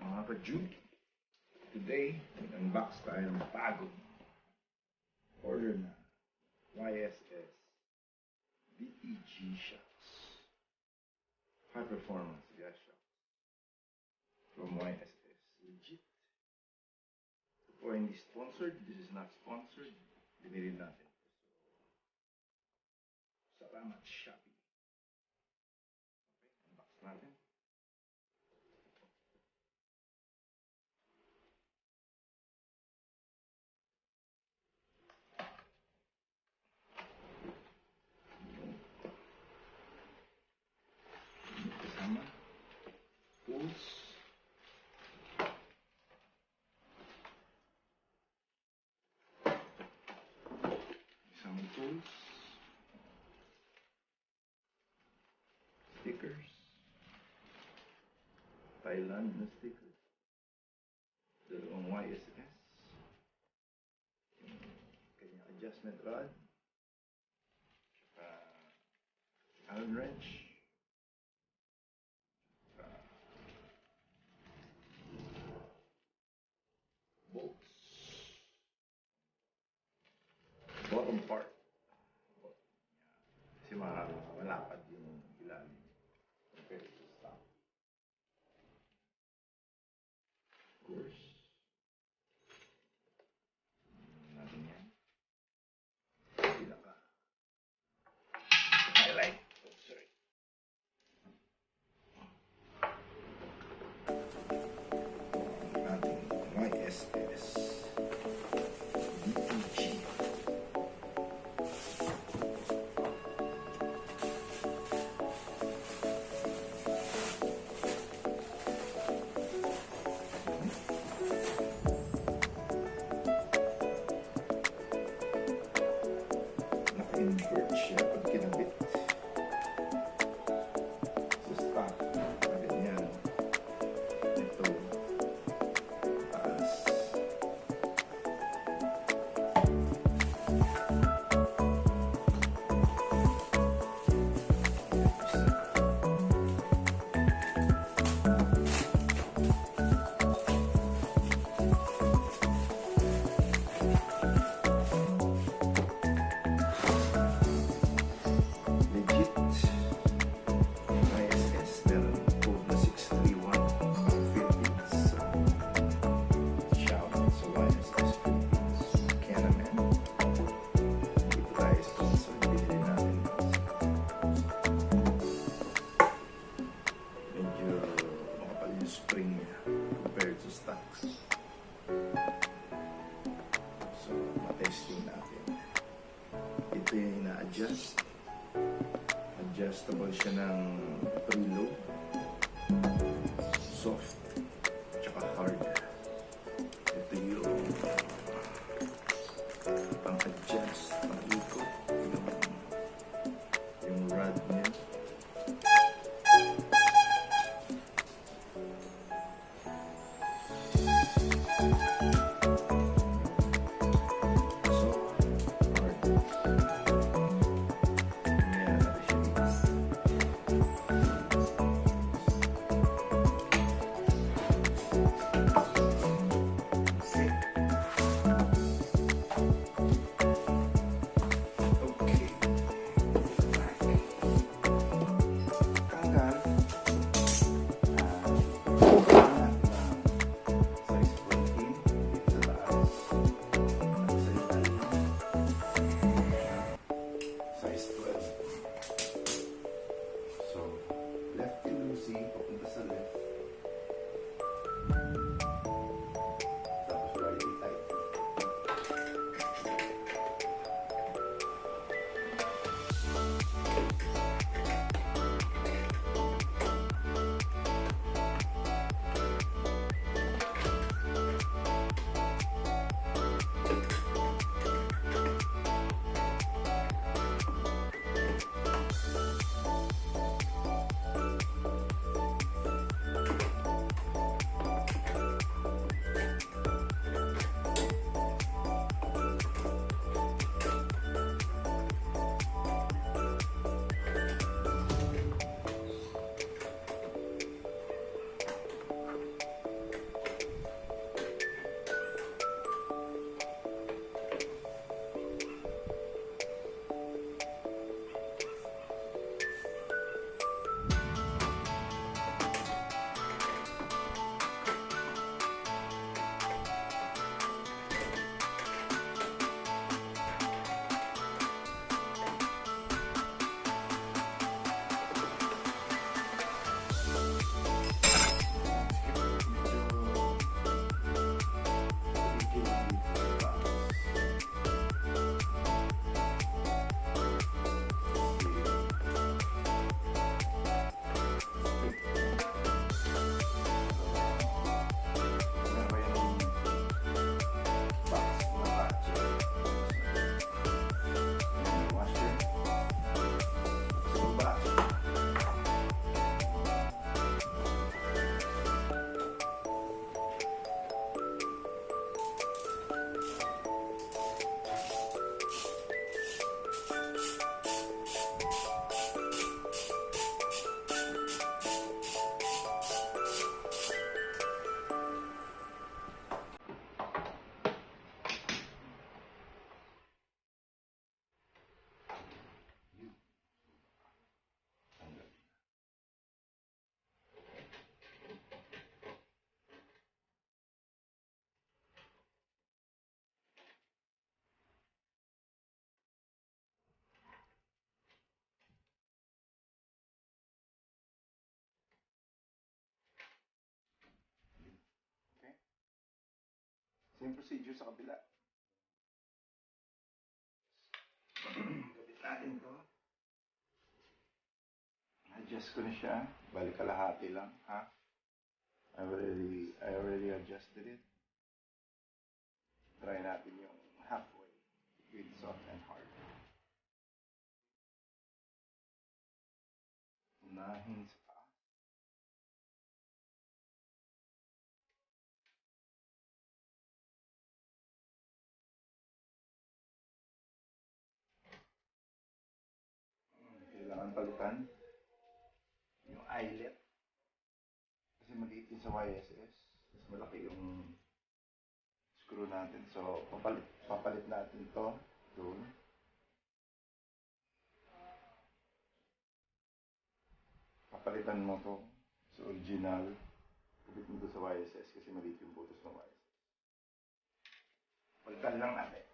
Mga ka-Juke, today, unbox tayo ng bagong order na YSS DTG shocks. High performance gas shocks from YSS. Legit. Ito po hindi sponsored. This is not sponsored. Binili natin. So, salamat Shopee. Okay, unbox natin. Tools, isang tools, stickers, Thailand na stickers, dalawang YSS, yung kanyang adjustment rod, Allen wrench, bolts, bottom part, kasi malapad yung ilalim compared to stock. Of course, natin yan. Pinaka highlight. Sorry. Natin YSS DTG. Naka-invert siya pag kinabit sa stock. Ganyan. Ito. Taas. Legit. YSS. Meron code na 631 from Philippines. So, shout out sa YSS Philippines. Canaman. Hindi ko tayo sponsor. Binili natin. Medyo makapal yung spring niya compared to stocks. So, matesting natin. Ito yung ina-adjust. Adjustable siya ng preload, soft, tsaka hard. Ito yung pang-adjust, pang-ikot, yung rod niya. Same procedure sa kabila. Kapit natin to. Adjust ko na siya. Balik kalahati lang, ha? I already adjusted it. Try natin yung halfway with soft and hard. Unahin sa taas. Kailangan palitan yung eyelet. Kasi maliit yun sa YSS. Mas malaki yung screw natin. So, papalit natin to doon. Papalitan mo to sa original. Pagit mo to sa YSS kasi maliit yung butos ng YSS. Palitan lang natin.